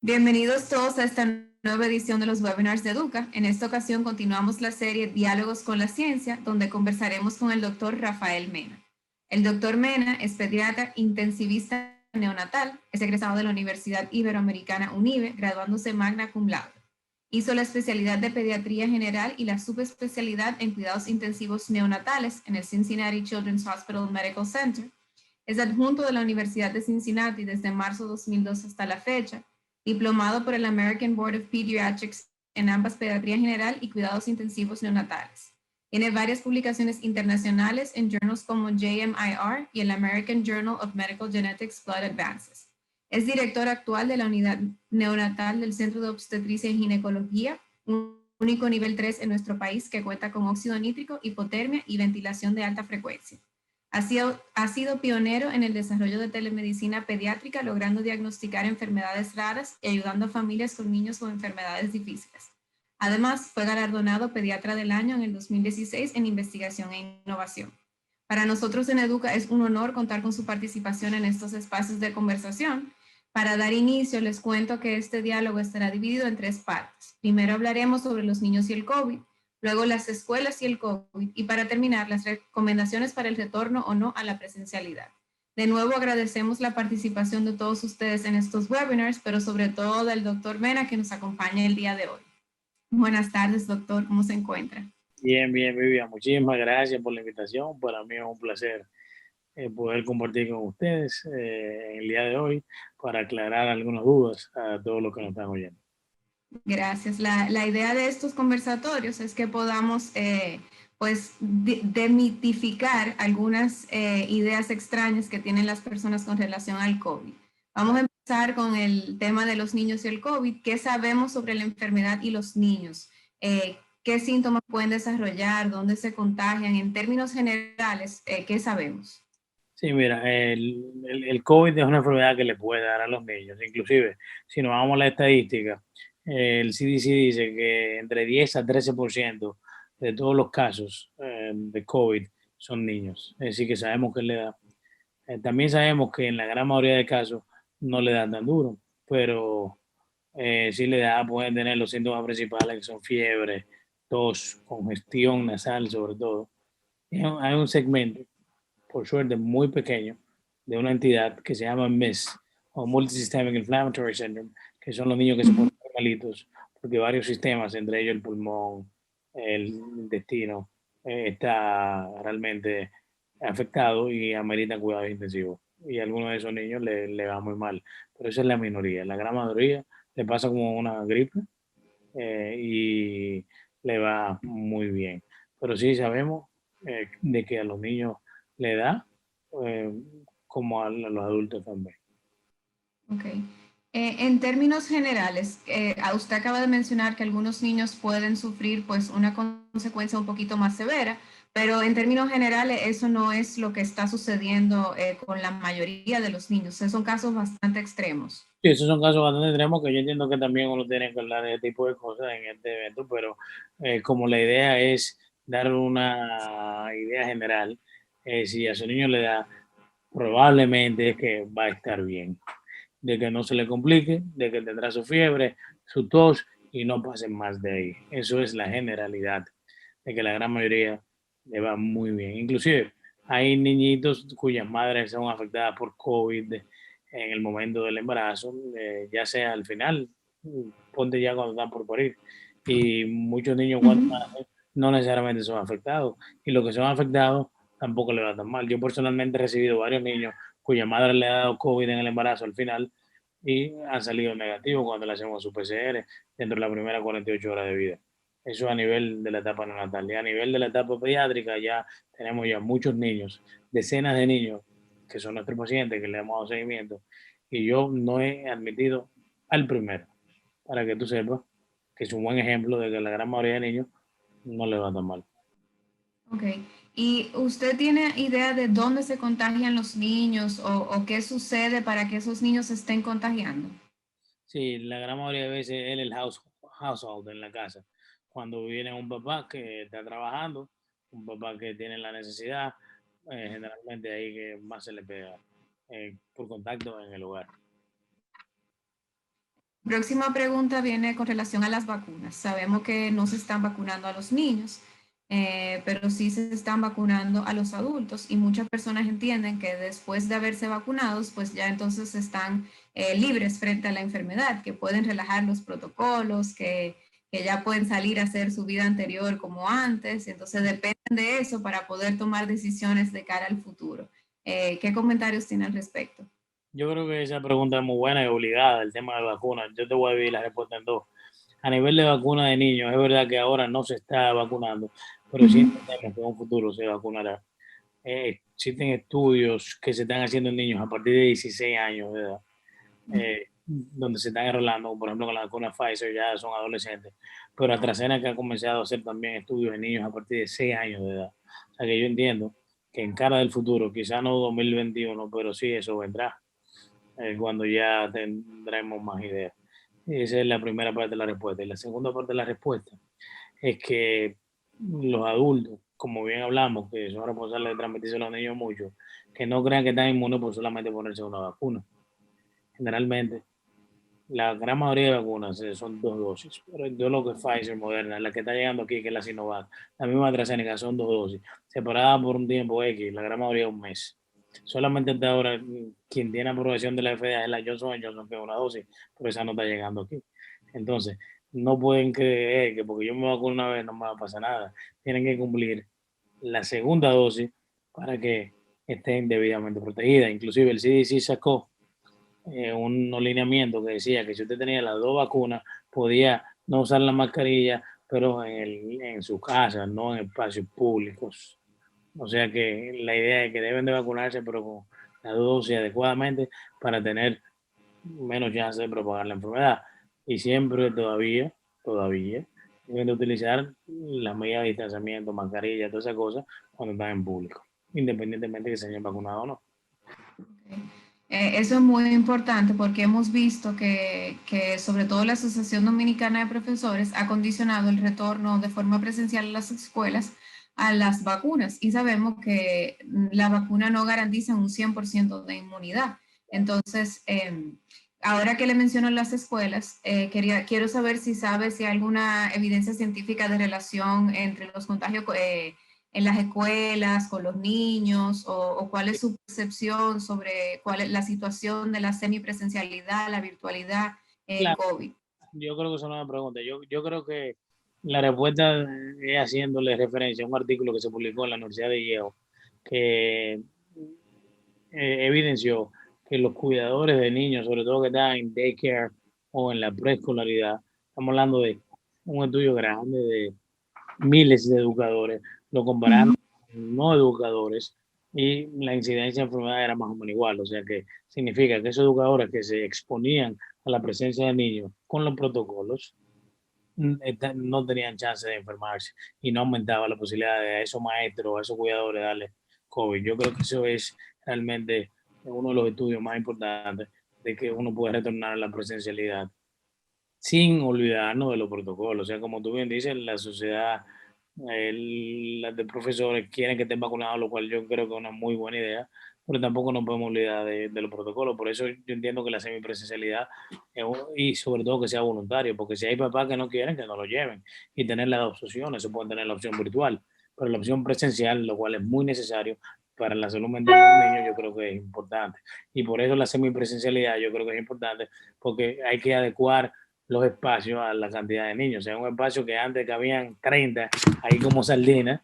Bienvenidos todos a esta nueva edición de los webinars de Educa. En esta ocasión continuamos la serie Diálogos con la Ciencia, donde conversaremos con el doctor Rafael Mena. El doctor Mena es pediatra intensivista neonatal, es egresado de la Universidad Iberoamericana UNIBE, graduándose magna cum laude. Hizo la especialidad de pediatría general y la subespecialidad en cuidados intensivos neonatales en el Cincinnati Children's Hospital Medical Center. Es adjunto de la Universidad de Cincinnati desde marzo de 2002 hasta la fecha, diplomado por el American Board of Pediatrics en ambas pediatría general y cuidados intensivos neonatales. Tiene varias publicaciones internacionales en journals como JMIR y el American Journal of Medical Genetics Blood Advances. Es director actual de la unidad neonatal del Centro de Obstetricia y Ginecología, un único nivel 3 en nuestro país que cuenta con óxido nítrico, hipotermia y ventilación de alta frecuencia. Ha sido pionero en el desarrollo de telemedicina pediátrica, logrando diagnosticar enfermedades raras y ayudando a familias con niños con enfermedades difíciles. Además, fue galardonado Pediatra del Año en el 2016 en Investigación e Innovación. Para nosotros en Educa es un honor contar con su participación en estos espacios de conversación. Para dar inicio, les cuento que este diálogo estará dividido en 3 partes. Primero hablaremos sobre los niños y el COVID, luego las escuelas y el COVID, y para terminar, las recomendaciones para el retorno o no a la presencialidad. De nuevo agradecemos la participación de todos ustedes en estos webinars, pero sobre todo del doctor Mena que nos acompaña el día de hoy. Buenas tardes, doctor, ¿cómo se encuentra? Bien, Vivian. Muchísimas gracias por la invitación. Para mí es un placer poder compartir con ustedes el día de hoy para aclarar algunas dudas a todos los que nos están oyendo. Gracias. La idea de estos conversatorios es que podamos pues demitificar algunas ideas extrañas que tienen las personas con relación al COVID. Vamos a empezar con el tema de los niños y el COVID. ¿Qué sabemos sobre la enfermedad y los niños? ¿Qué síntomas pueden desarrollar? ¿Dónde se contagian? En términos generales, ¿qué sabemos? Sí, mira, el COVID es una enfermedad que le puede dar a los niños. Inclusive, si nos vamos a la estadística, el CDC dice que entre 10 a 13% de todos los casos de COVID son niños. Es decir, que sabemos que le da. También sabemos que en la gran mayoría de casos no le dan tan duro, pero sí le da, pueden tener los síntomas principales que son fiebre, tos, congestión nasal sobre todo. Hay un segmento, por suerte muy pequeño, de una entidad que se llama MIS, o Multisystemic Inflammatory Syndrome, que son los niños que se ponen malitos, porque varios sistemas, entre ellos el pulmón, el intestino, está realmente afectado y ameritan cuidados intensivos. Y a algunos de esos niños le va muy mal. Pero esa es la minoría. La gran mayoría le pasa como una gripe y le va muy bien. Pero sí sabemos de que a los niños le da eh, como a los adultos también. Ok. En términos generales, usted acaba de mencionar que algunos niños pueden sufrir pues una consecuencia un poquito más severa, pero en términos generales eso no es lo que está sucediendo con la mayoría de los niños. Son casos bastante extremos. Sí, esos son casos bastante extremos que yo entiendo que también uno tiene que hablar de este tipo de cosas en este evento, pero como la idea es dar una idea general, si a su niño le da, probablemente es que va a estar bien, de que no se le complique, de que tendrá su fiebre, su tos y no pase más de ahí. Eso es la generalidad, de que la gran mayoría le va muy bien. Inclusive hay niñitos cuyas madres son afectadas por COVID en el momento del embarazo, ya sea al final, ponte ya cuando están por parir. Y muchos niños cuando nacen no necesariamente son afectados. Y los que son afectados tampoco le va tan mal. Yo personalmente he recibido varios niños cuya madre le ha dado COVID en el embarazo al final y han salido negativos cuando le hacemos su PCR dentro de las primeras 48 horas de vida. Eso a nivel de la etapa neonatal. Y a nivel de la etapa pediátrica ya tenemos ya muchos niños, decenas de niños que son nuestros pacientes que le hemos dado seguimiento y yo no he admitido al primero, para que tú sepas que es un buen ejemplo de que la gran mayoría de niños no le va tan mal. Ok. ¿Y usted tiene idea de dónde se contagian los niños o qué sucede para que esos niños se estén contagiando? Sí, la gran mayoría de veces es el household en la casa. Cuando viene un papá que está trabajando, un papá que tiene la necesidad, generalmente ahí que más se le pega por contacto en el hogar. Próxima pregunta viene con relación a las vacunas. Sabemos que no se están vacunando a los niños, pero sí se están vacunando a los adultos y muchas personas entienden que después de haberse vacunados, pues ya entonces están libres frente a la enfermedad, que pueden relajar los protocolos, que ya pueden salir a hacer su vida anterior como antes. Entonces dependen de eso para poder tomar decisiones de cara al futuro. ¿Qué comentarios tiene al respecto? Yo creo que esa pregunta es muy buena y obligada, el tema de vacunas. Yo te voy a dividir la respuesta en dos. A nivel de vacuna de niños, es verdad que ahora no se está vacunando, pero sí entendemos que en un futuro se vacunará. Existen estudios que se están haciendo en niños a partir de 16 años de edad, donde se están enrolando, por ejemplo, con la vacuna Pfizer, ya son adolescentes, pero AstraZeneca ha comenzado a hacer también estudios en niños a partir de 6 años de edad. O sea que yo entiendo que en cara del futuro, quizá no 2021, pero sí eso vendrá, cuando ya tendremos más ideas. Esa es la primera parte de la respuesta. Y la segunda parte de la respuesta es que los adultos, como bien hablamos, que son responsables de transmitirse a los niños mucho, que no crean que están inmunes por solamente ponerse una vacuna. Generalmente, la gran mayoría de vacunas son 2 dosis, pero yo lo que Pfizer, Moderna, la que está llegando aquí, que es la Sinovac, la misma AstraZeneca, son 2 dosis, separadas por un tiempo X, la gran mayoría un mes. Solamente hasta ahora, quien tiene aprobación de la FDA es la Johnson Johnson, que es una dosis, pero esa no está llegando aquí. Entonces, no pueden creer que porque yo me vacuno una vez no me va a pasar nada. Tienen que cumplir la segunda dosis para que estén debidamente protegidas. Inclusive el CDC sacó un lineamiento que decía que si usted tenía las dos vacunas, podía no usar la mascarilla, pero en su casa, no en espacios públicos. O sea que la idea es que deben de vacunarse, pero con la dosis adecuadamente para tener menos chance de propagar la enfermedad. Y siempre todavía, deben de utilizar las medidas de distanciamiento, mascarilla, todas esas cosas cuando están en público, independientemente de que se hayan vacunado o no. Eso es muy importante porque hemos visto que sobre todo la Asociación Dominicana de Profesores ha condicionado el retorno de forma presencial a las escuelas a las vacunas y sabemos que la vacuna no garantiza un 100% de inmunidad. Entonces, ahora que le menciono las escuelas, quiero saber si sabe si hay alguna evidencia científica de relación entre los contagios en las escuelas, con los niños, o cuál es su percepción sobre cuál es la situación de la semipresencialidad, la virtualidad en Claro, COVID. yo creo que eso no es una pregunta. Yo creo que la respuesta es haciéndole referencia a un artículo que se publicó en la Universidad de Yale, que evidenció que los cuidadores de niños, sobre todo que están en daycare o en la preescolaridad, estamos hablando de un estudio grande de miles de educadores, lo compararon con no educadores y la incidencia de enfermedad era más o menos igual. O sea que significa que esos educadores que se exponían a la presencia de niños con los protocolos no tenían chance de enfermarse y no aumentaba la posibilidad de a esos maestros, a esos cuidadores darle COVID. Yo creo que eso es realmente uno de los estudios más importantes de que uno puede retornar a la presencialidad sin olvidarnos de los protocolos. O sea, como tú bien dices, la sociedad, las de profesores quieren que estén vacunados, lo cual yo creo que es una muy buena idea, pero tampoco nos podemos olvidar de los protocolos. Por eso yo entiendo que la semipresencialidad, y sobre todo que sea voluntario, porque si hay papás que no quieren, que no lo lleven y tener las dos opciones, se pueden tener la opción virtual, pero la opción presencial, lo cual es muy necesario para la salud mental de los niños, yo creo que es importante. Y por eso la semipresencialidad yo creo que es importante, porque hay que adecuar los espacios a la cantidad de niños. O sea, un espacio que antes cabían 30, ahí como sardinas,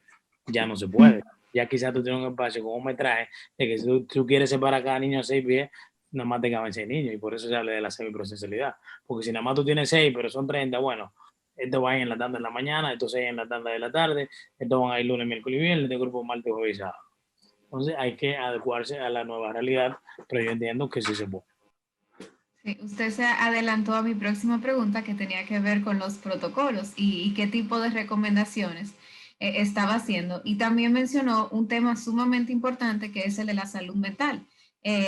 ya no se puede. Ya quizás tú tienes un espacio con un metraje de que si tú quieres separar a cada niño 6 pies, nada más te caben 6 niños. Y por eso se habla de la semipresencialidad. Porque si nada más tú tienes 6, pero son 30, bueno, estos van a ir en la tanda de la mañana, estos 6 en la tanda de la tarde, estos van a ir lunes, miércoles y viernes, este grupo martes, jueves y sábado. Entonces hay que adecuarse a la nueva realidad, pero yo entiendo que sí se puede. Sí, usted se adelantó a mi próxima pregunta que tenía que ver con los protocolos y qué tipo de recomendaciones estaba haciendo. Y también mencionó un tema sumamente importante que es el de la salud mental.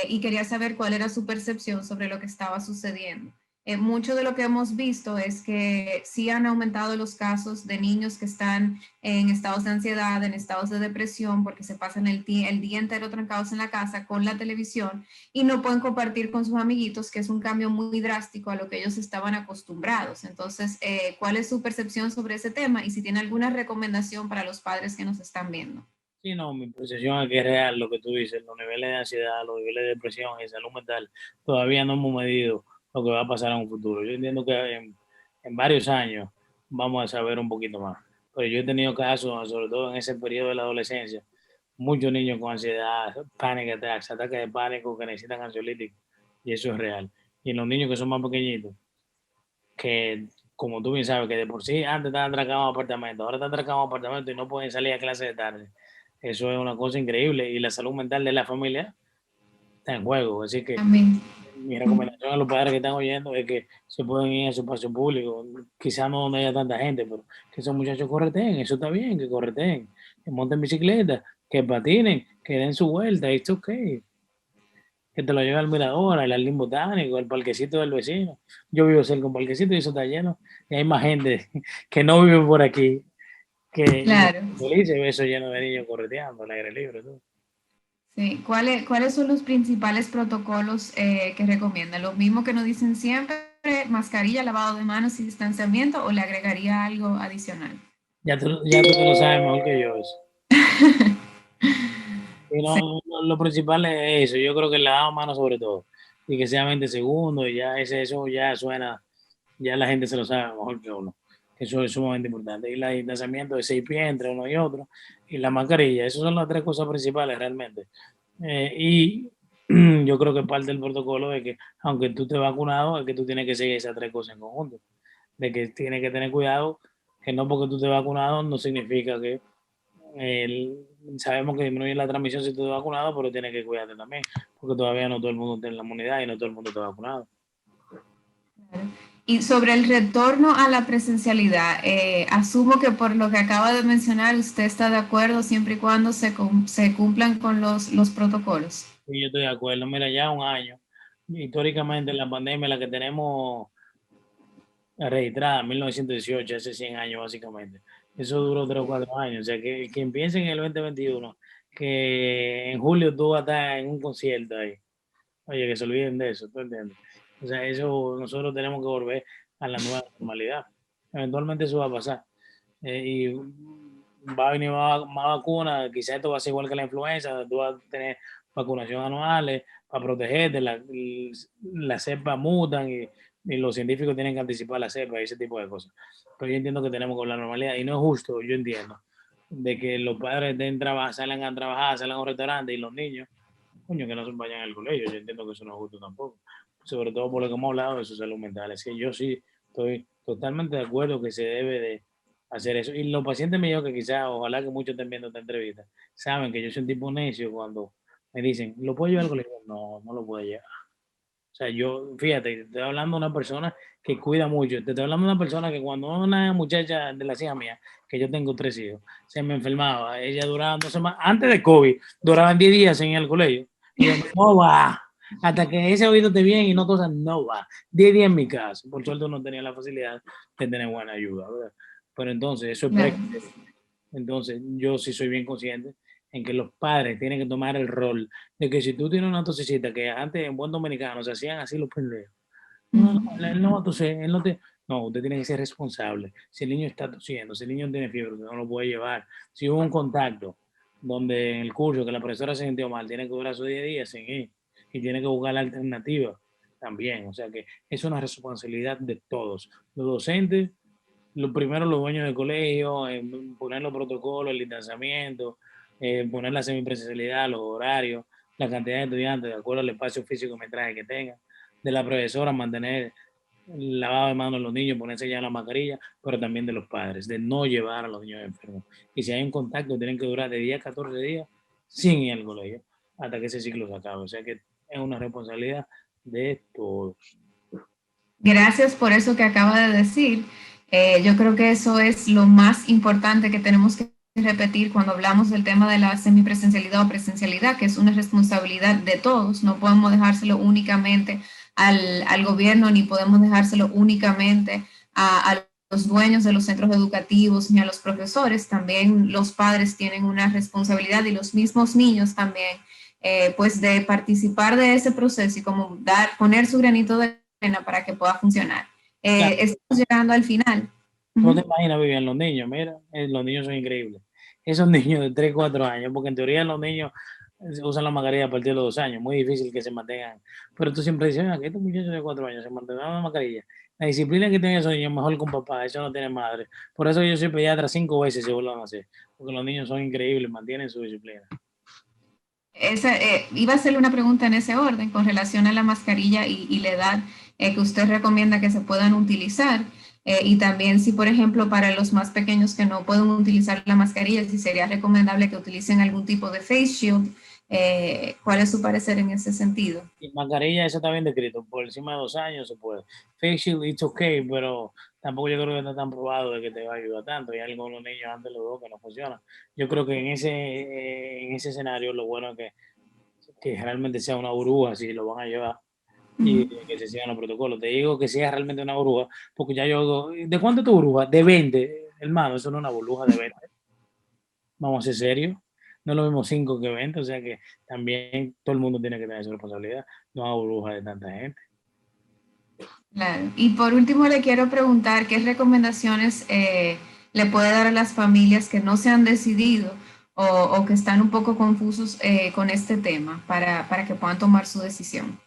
Y quería saber cuál era su percepción sobre lo que estaba sucediendo. mucho de lo que hemos visto es que sí han aumentado los casos de niños que están en estados de ansiedad, en estados de depresión, porque se pasan el día entero trancados en la casa con la televisión y no pueden compartir con sus amiguitos, que es un cambio muy drástico a lo que ellos estaban acostumbrados. Entonces, ¿cuál es su percepción sobre ese tema? Y si tiene alguna recomendación para los padres que nos están viendo. Sí, no, mi percepción es que es real lo que tú dices, los niveles de ansiedad, los niveles de depresión y salud mental, todavía no hemos medido lo que va a pasar en un futuro. Yo entiendo que en varios años vamos a saber un poquito más, pero yo he tenido casos, sobre todo en ese periodo de la adolescencia, muchos niños con ansiedad, panic attacks, ataques de pánico que necesitan ansiolíticos, y eso es real. Y en los niños que son más pequeñitos, que como tú bien sabes, que de por sí antes estaban atracados en apartamentos, ahora están atracados en apartamentos y no pueden salir a clase de tarde. Eso es una cosa increíble y la salud mental de la familia está en juego. Así que Amén. mi recomendación a los padres que están oyendo es que se pueden ir a su espacio público, quizás no donde haya tanta gente, pero que esos muchachos correteen, eso está bien, que correteen, que monten bicicleta, que patinen, que den su vuelta, it's okay. Que te lo lleve al mirador, al jardín botánico, al parquecito del vecino. Yo vivo cerca de un parquecito y eso está lleno. Y hay más gente que no vive por aquí que Claro. feliz ve eso lleno de niños correteando al aire libre. ¿Tú? Sí. ¿Cuáles son los principales protocolos que recomiendan? ¿Lo mismo que nos dicen siempre, mascarilla, lavado de manos y distanciamiento, o le agregaría algo adicional? Ya tú te lo sabes mejor que yo eso. Y Sí. no, lo principal es eso, yo creo que el lavado de manos sobre todo, y que sea 20 segundos, y ya eso ya suena, ya la gente se lo sabe mejor que uno. Eso es sumamente importante. Y el distanciamiento de 6 pies entre uno y otro, y la mascarilla, esas son las tres cosas principales realmente. Y yo creo que parte del protocolo es que, aunque tú estés vacunado, es que tú tienes que seguir esas tres cosas en conjunto. De que tienes que tener cuidado, que no porque tú estés vacunado no significa que sabemos que disminuye la transmisión si tú estás vacunado, pero tienes que cuidarte también, porque todavía no todo el mundo tiene la inmunidad y no todo el mundo está vacunado. Claro. Y sobre el retorno a la presencialidad, asumo que por lo que acaba de mencionar, usted está de acuerdo siempre y cuando se cumplan con los protocolos. Y yo estoy de acuerdo. Mira, ya un año, históricamente la pandemia, la que tenemos registrada en 1918, hace 100 años básicamente. Eso duró 3 o 4 años. O sea, que quien piense en el 2021, que en julio tú vas a estar en un concierto ahí, oye, que se olviden de eso, ¿tú entiendes? O sea, eso nosotros tenemos que volver a la nueva normalidad. Eventualmente eso va a pasar. Y va a venir más vacunas, quizás esto va a ser igual que la influenza, tú vas a tener vacunación anuales para protegerte, la cepa mutan y los científicos tienen que anticipar la cepa y ese tipo de cosas. Pero yo entiendo que tenemos que hablar normalidad y no es justo, yo entiendo, de que los padres salgan a trabajar, salgan a un restaurante y los niños, coño, que no se vayan al colegio. Yo entiendo que eso no es justo tampoco, sobre todo por lo que hemos hablado de su salud mental. Es que yo sí estoy totalmente de acuerdo que se debe de hacer eso. Y los pacientes míos que quizás, ojalá que muchos estén viendo esta entrevista, saben que yo soy un tipo necio cuando me dicen, ¿lo puedo llevar al colegio? No, no lo puedo llevar. O sea, yo, fíjate, te estoy hablando de una persona que cuida mucho. Te estoy hablando de una persona que cuando una muchacha de las hijas mías, que yo tengo 3 hijos, se me enfermaba, ella duraba 2 semanas, antes de COVID, duraban 10 días en ir al colegio. Y yo, no va, hasta que ese oído esté bien y no tosa, no va. 10 días en mi casa. Por suerte no tenía la facilidad de tener buena ayuda, ¿verdad? Pero entonces, eso es Claro. entonces, yo sí soy bien consciente en que los padres tienen que tomar el rol de que si tú tienes una tosecita, que antes en buen dominicano se hacían así los pendejos, no, no, él no va a toser, él no te... No, usted tiene que ser responsable. Si el niño está tosiendo, si el niño tiene fiebre, usted no lo puede llevar. Si hubo un contacto donde en el curso que la profesora se sintió mal, tiene que durar sus 10 días sin ir y tiene que buscar la alternativa también. O sea que es una responsabilidad de todos. Los docentes, lo primero los dueños del colegio, poner los protocolos, el distanciamiento, poner la semipresencialidad, los horarios, la cantidad de estudiantes, de acuerdo al espacio físico y metraje que tengan, de la profesora mantener el lavado de manos de los niños, ponerse ya la mascarilla, pero también de los padres, de no llevar a los niños enfermos. Y si hay un contacto, tienen que durar de 10 a 14 días sin ir al colegio hasta que ese ciclo se acabe. O sea que es una responsabilidad de todos. Gracias por eso que acaba de decir. Yo creo que eso es lo más importante que tenemos que repetir cuando hablamos del tema de la semipresencialidad o presencialidad, que es una responsabilidad de todos. No podemos dejárselo únicamente al gobierno ni podemos dejárselo únicamente a los dueños de los centros educativos ni a los profesores. También los padres tienen una responsabilidad y los mismos niños también, pues de participar de ese proceso y como poner su granito de arena para que pueda funcionar. Claro. Estamos llegando al final. No te imaginas, Vivian, los niños, mira, los niños son increíbles. Esos niños de 3, 4 años, porque en teoría los niños usan la mascarilla a partir de los 2 años, muy difícil que se mantengan. Pero tú siempre dices, que estos muchachos de 4 años se mantengan la mascarilla. La disciplina que tienen esos niños, mejor con papá, eso no tiene madre. Por eso yo soy pediatra 5 veces se vuelvan a hacer, porque los niños son increíbles, mantienen su disciplina. Iba a hacerle una pregunta en ese orden con relación a la mascarilla y la edad que usted recomienda que se puedan utilizar. Y también si, por ejemplo, para los más pequeños que no pueden utilizar la mascarilla, si sería recomendable que utilicen algún tipo de face shield. ¿Cuál es su parecer en ese sentido? Y mascarilla, eso está bien descrito, por encima de 2 años se puede. Face shield, it's okay, pero tampoco yo creo que está tan probado de que te va a ayudar tanto. Y algunos niños antes los dos que no funcionan. Yo creo que en ese escenario lo bueno es que realmente sea una burbuja, si lo van a llevar, y que se sigan los protocolos. Te digo que sea realmente una burbuja, porque ya yo, ¿de cuánto es tu burbuja? De 20, hermano, eso no es una burbuja de 20. Vamos a ser serios. No es lo mismo 5 que 20, o sea que también todo el mundo tiene que tener su responsabilidad. No hay burbuja de tanta gente. Claro. Y por último, le quiero preguntar qué recomendaciones le puede dar a las familias que no se han decidido o que están un poco confusos con este tema para que puedan tomar su decisión.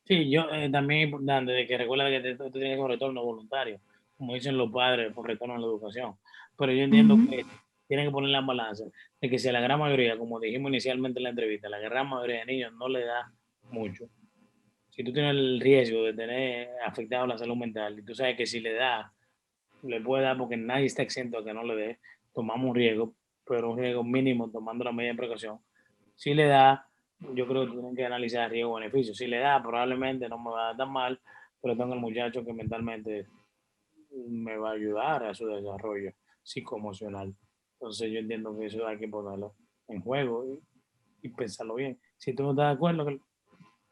Sí, yo también es importante de que recuerda que tú tienes que hacer un retorno voluntario, como dicen los padres, por retorno a la educación. Pero yo entiendo Ujú. que tienen que poner la balanza de que si a la gran mayoría, como dijimos inicialmente en la entrevista, la gran mayoría de niños no le da mucho. Si tú tienes el riesgo de tener afectado la salud mental y tú sabes que si le da, le puede dar porque nadie está exento a que no le dé, tomamos un riesgo, pero un riesgo mínimo tomando la medida de precaución. Si le da, yo creo que tienen que analizar riesgo-beneficio. Si le da, probablemente no me va a dar tan mal, pero tengo el muchacho que mentalmente me va a ayudar a su desarrollo psicoemocional. Entonces yo entiendo que eso hay que ponerlo en juego y pensarlo bien. Si tú no estás de acuerdo,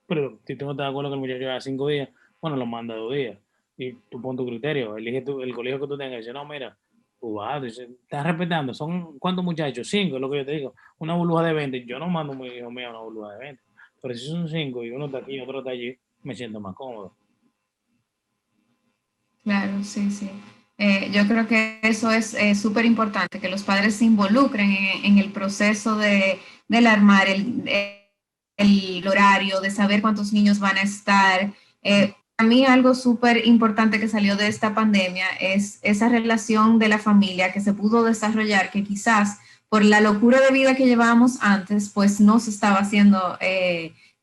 pero si tú no estás de acuerdo que el muchacho haga 5 días, bueno, lo manda 2 días. Y tú pon tu criterio, elige el colegio que tú tengas y dice, no, mira, tú vas, dice, estás respetando, ¿son cuántos muchachos? 5, es lo que yo te digo. Una burbuja de 20, yo no mando a mi hijo mío a una burbuja de 20. Pero si son 5 y uno está aquí y otro está allí, me siento más cómodo. Claro, sí, sí. Yo creo que eso es súper importante, que los padres se involucren en el proceso del armar el horario, de saber cuántos niños van a estar. A mí algo súper importante que salió de esta pandemia es esa relación de la familia que se pudo desarrollar, que quizás por la locura de vida que llevábamos antes, pues no se estaba haciendo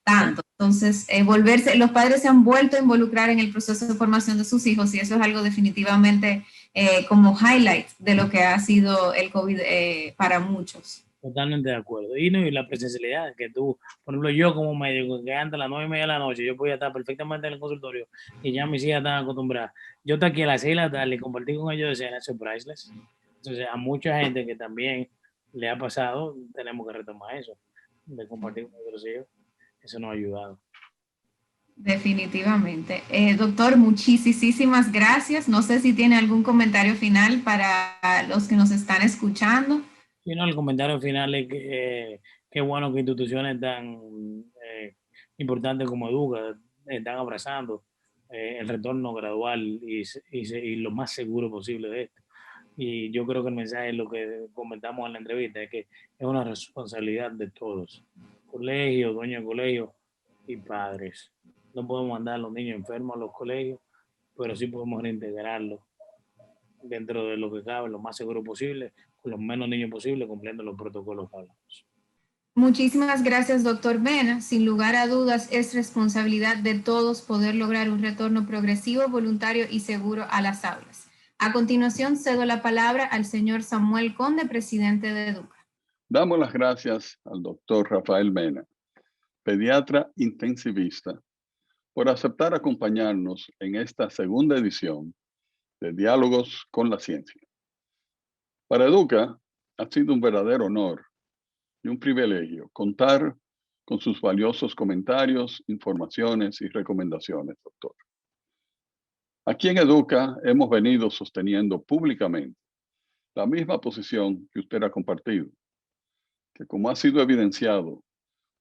tanto. Entonces, los padres se han vuelto a involucrar en el proceso de formación de sus hijos y eso es algo definitivamente como highlight de lo que ha sido el COVID para muchos. Totalmente de acuerdo. Y, no, y la presencialidad, que tú, por ejemplo, yo como médico, que antes a las 9:30 de la noche, yo podía estar perfectamente en el consultorio y ya mis hijas están acostumbradas. Yo estoy aquí a las 6 de la tarde y compartir con ellos de cena, eso es priceless. Entonces, a mucha gente que también le ha pasado, tenemos que retomar eso, de compartir con nuestros hijos. Eso nos ha ayudado. Definitivamente. Doctor, muchísimas gracias. No sé si tiene algún comentario final para los que nos están escuchando. Y no, el comentario final es que qué bueno que instituciones tan importantes como Educa están abrazando el retorno gradual y lo más seguro posible de esto. Y yo creo que el mensaje es lo que comentamos en la entrevista, es que es una responsabilidad de todos, colegios, dueños de colegios y padres. No podemos mandar a los niños enfermos a los colegios, pero sí podemos reintegrarlos dentro de lo que cabe, lo más seguro posible, con los menos niños posible, cumpliendo los protocolos que hablamos. Muchísimas gracias, doctor Mena. Sin lugar a dudas, es responsabilidad de todos poder lograr un retorno progresivo, voluntario y seguro a las aulas. A continuación, cedo la palabra al señor Samuel Conde, presidente de Educa. Damos las gracias al doctor Rafael Mena, pediatra intensivista, por aceptar acompañarnos en esta segunda edición de Diálogos con la Ciencia. Para Educa ha sido un verdadero honor y un privilegio contar con sus valiosos comentarios, informaciones y recomendaciones, doctor. Aquí en Educa hemos venido sosteniendo públicamente la misma posición que usted ha compartido, que como ha sido evidenciado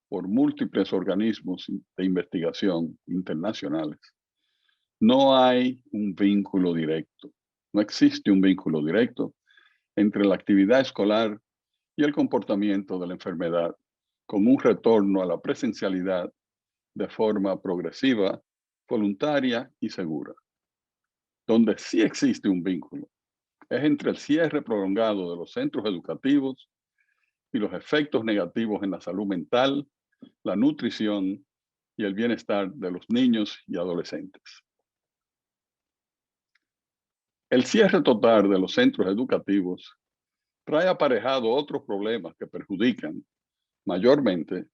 por múltiples organismos de investigación internacionales, no hay un vínculo directo, no existe un vínculo directo entre la actividad escolar y el comportamiento de la enfermedad, con un retorno a la presencialidad de forma progresiva, voluntaria y segura. Donde sí existe un vínculo es entre el cierre prolongado de los centros educativos y los efectos negativos en la salud mental, la nutrición y el bienestar de los niños y adolescentes. El cierre total de los centros educativos trae aparejado otros problemas que perjudican mayormente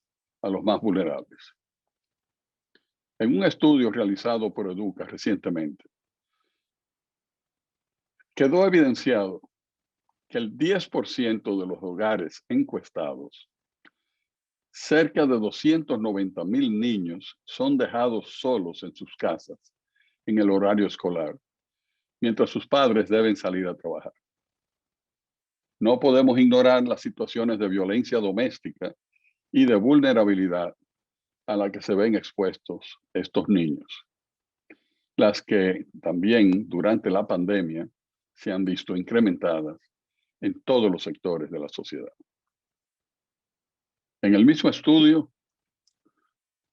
a los más vulnerables. En un estudio realizado por Educa recientemente, quedó evidenciado que el 10% de los hogares encuestados, cerca de 290,000 niños, son dejados solos en sus casas en el horario escolar, mientras sus padres deben salir a trabajar. No podemos ignorar las situaciones de violencia doméstica y de vulnerabilidad a la que se ven expuestos estos niños, las que también durante la pandemia se han visto incrementadas en todos los sectores de la sociedad. En el mismo estudio,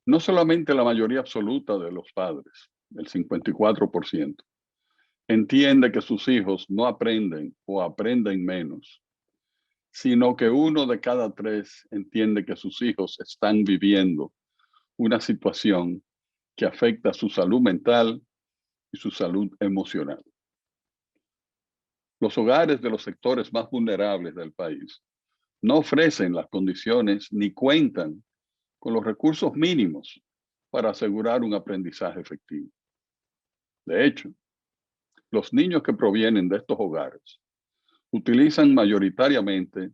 no solamente la mayoría absoluta de los padres, el 54%, entiende que sus hijos no aprenden o aprenden menos, sino que 1 de cada 3 entiende que sus hijos están viviendo una situación que afecta su salud mental y su salud emocional. Los hogares de los sectores más vulnerables del país no ofrecen las condiciones ni cuentan con los recursos mínimos para asegurar un aprendizaje efectivo. De hecho, los niños que provienen de estos hogares utilizan mayoritariamente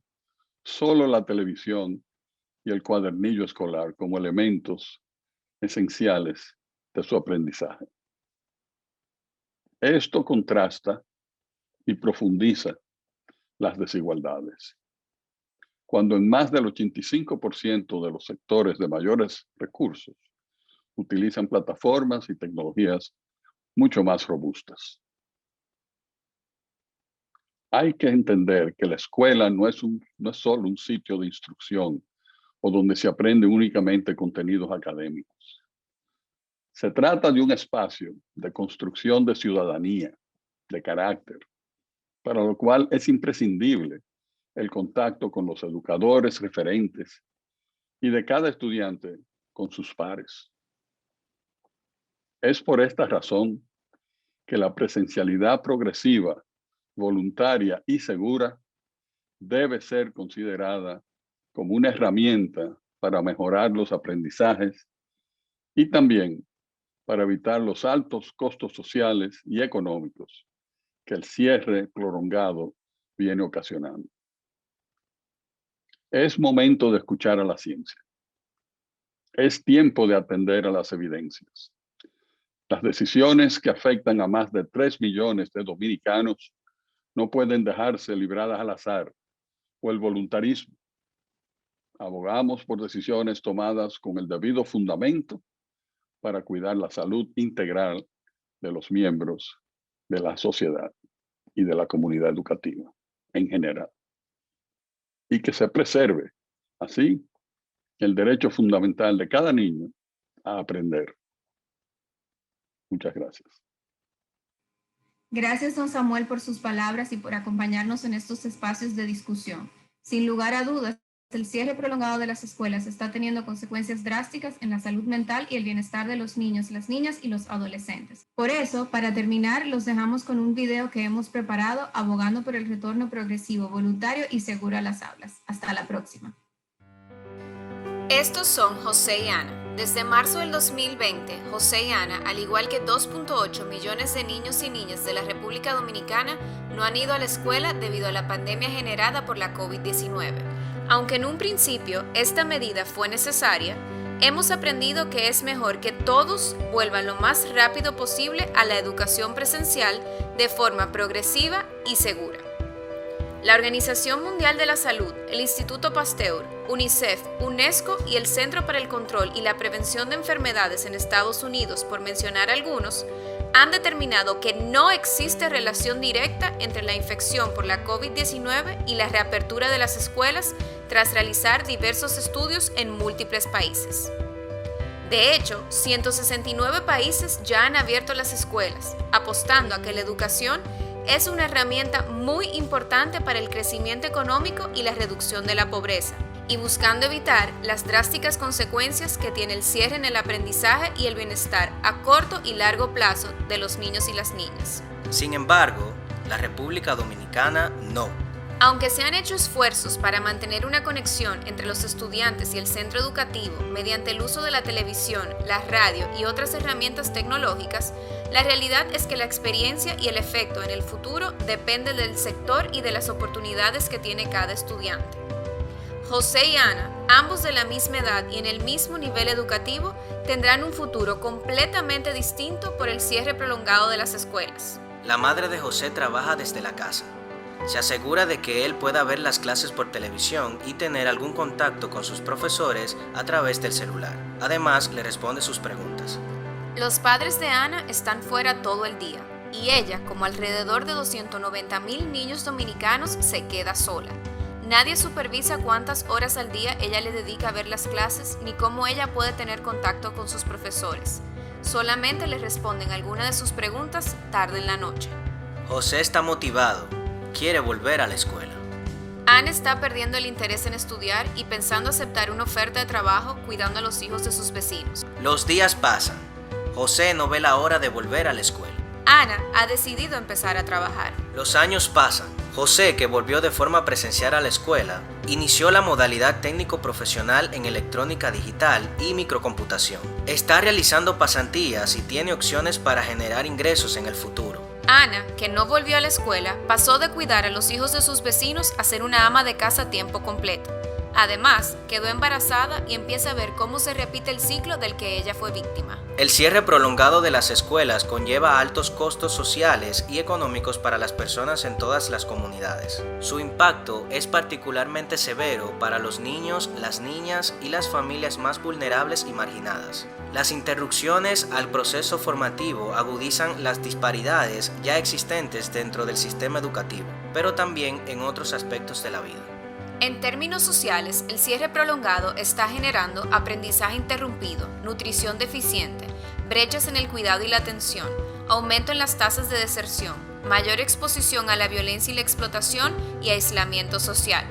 solo la televisión y el cuadernillo escolar como elementos esenciales de su aprendizaje. Esto contrasta y profundiza las desigualdades. Cuando en más del 85% de los sectores de mayores recursos utilizan plataformas y tecnologías mucho más robustas. Hay que entender que la escuela no es solo un sitio de instrucción o donde se aprende únicamente contenidos académicos. Se trata de un espacio de construcción de ciudadanía, de carácter, para lo cual es imprescindible el contacto con los educadores referentes y de cada estudiante con sus pares. Es por esta razón que la presencialidad progresiva, voluntaria y segura debe ser considerada como una herramienta para mejorar los aprendizajes y también para evitar los altos costos sociales y económicos que el cierre prolongado viene ocasionando. Es momento de escuchar a la ciencia. Es tiempo de atender a las evidencias. Las decisiones que afectan a más de 3 millones de dominicanos no pueden dejarse libradas al azar o el voluntarismo. Abogamos por decisiones tomadas con el debido fundamento para cuidar la salud integral de los miembros de la sociedad y de la comunidad educativa en general. Y que se preserve, así, el derecho fundamental de cada niño a aprender. Muchas gracias. Gracias, don Samuel, por sus palabras y por acompañarnos en estos espacios de discusión. Sin lugar a dudas, el cierre prolongado de las escuelas está teniendo consecuencias drásticas en la salud mental y el bienestar de los niños, las niñas y los adolescentes. Por eso, para terminar, los dejamos con un video que hemos preparado abogando por el retorno progresivo, voluntario y seguro a las aulas. Hasta la próxima. Estos son José y Ana. Desde marzo del 2020, José y Ana, al igual que 2.8 millones de niños y niñas de la República Dominicana, no han ido a la escuela debido a la pandemia generada por la COVID-19. Aunque en un principio esta medida fue necesaria, hemos aprendido que es mejor que todos vuelvan lo más rápido posible a la educación presencial de forma progresiva y segura. La Organización Mundial de la Salud, el Instituto Pasteur, UNICEF, UNESCO y el Centro para el Control y la Prevención de Enfermedades en Estados Unidos, por mencionar algunos, han determinado que no existe relación directa entre la infección por la COVID-19 y la reapertura de las escuelas tras realizar diversos estudios en múltiples países. De hecho, 169 países ya han abierto las escuelas, apostando a que la educación es una herramienta muy importante para el crecimiento económico y la reducción de la pobreza, y buscando evitar las drásticas consecuencias que tiene el cierre en el aprendizaje y el bienestar a corto y largo plazo de los niños y las niñas. Sin embargo, la República Dominicana no. Aunque se han hecho esfuerzos para mantener una conexión entre los estudiantes y el centro educativo mediante el uso de la televisión, la radio y otras herramientas tecnológicas, la realidad es que la experiencia y el efecto en el futuro depende del sector y de las oportunidades que tiene cada estudiante. José y Ana, ambos de la misma edad y en el mismo nivel educativo, tendrán un futuro completamente distinto por el cierre prolongado de las escuelas. La madre de José trabaja desde la casa. Se asegura de que él pueda ver las clases por televisión y tener algún contacto con sus profesores a través del celular. Además, le responde sus preguntas. Los padres de Ana están fuera todo el día y ella, como alrededor de 290,000 niños dominicanos, se queda sola. Nadie supervisa cuántas horas al día ella le dedica a ver las clases ni cómo ella puede tener contacto con sus profesores. Solamente le responden algunas de sus preguntas tarde en la noche. José está motivado. Quiere volver a la escuela. Ana está perdiendo el interés en estudiar y pensando aceptar una oferta de trabajo cuidando a los hijos de sus vecinos. Los días pasan. José no ve la hora de volver a la escuela. Ana ha decidido empezar a trabajar. Los años pasan. José, que volvió de forma presencial a la escuela, inició la modalidad técnico-profesional en electrónica digital y microcomputación. Está realizando pasantías y tiene opciones para generar ingresos en el futuro. Ana, que no volvió a la escuela, pasó de cuidar a los hijos de sus vecinos a ser una ama de casa a tiempo completo. Además, quedó embarazada y empieza a ver cómo se repite el ciclo del que ella fue víctima. El cierre prolongado de las escuelas conlleva altos costos sociales y económicos para las personas en todas las comunidades. Su impacto es particularmente severo para los niños, las niñas y las familias más vulnerables y marginadas. Las interrupciones al proceso formativo agudizan las disparidades ya existentes dentro del sistema educativo, pero también en otros aspectos de la vida. En términos sociales, el cierre prolongado está generando aprendizaje interrumpido, nutrición deficiente, brechas en el cuidado y la atención, aumento en las tasas de deserción, mayor exposición a la violencia y la explotación y aislamiento social.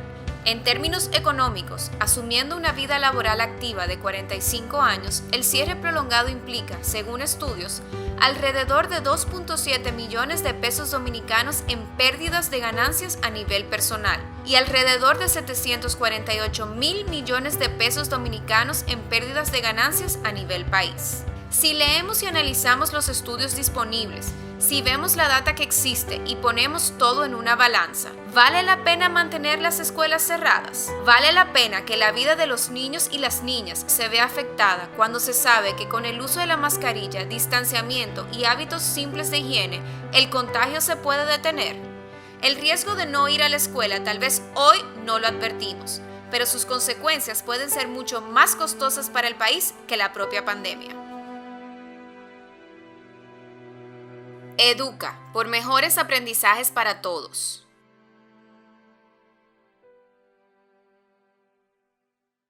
En términos económicos, asumiendo una vida laboral activa de 45 años, el cierre prolongado implica, según estudios, alrededor de 2.7 millones de pesos dominicanos en pérdidas de ganancias a nivel personal y alrededor de 748,000 millones de pesos dominicanos en pérdidas de ganancias a nivel país. Si leemos y analizamos los estudios disponibles, si vemos la data que existe y ponemos todo en una balanza, ¿vale la pena mantener las escuelas cerradas? ¿Vale la pena que la vida de los niños y las niñas se vea afectada cuando se sabe que con el uso de la mascarilla, distanciamiento y hábitos simples de higiene, el contagio se puede detener? El riesgo de no ir a la escuela tal vez hoy no lo advertimos, pero sus consecuencias pueden ser mucho más costosas para el país que la propia pandemia. Educa por mejores aprendizajes para todos.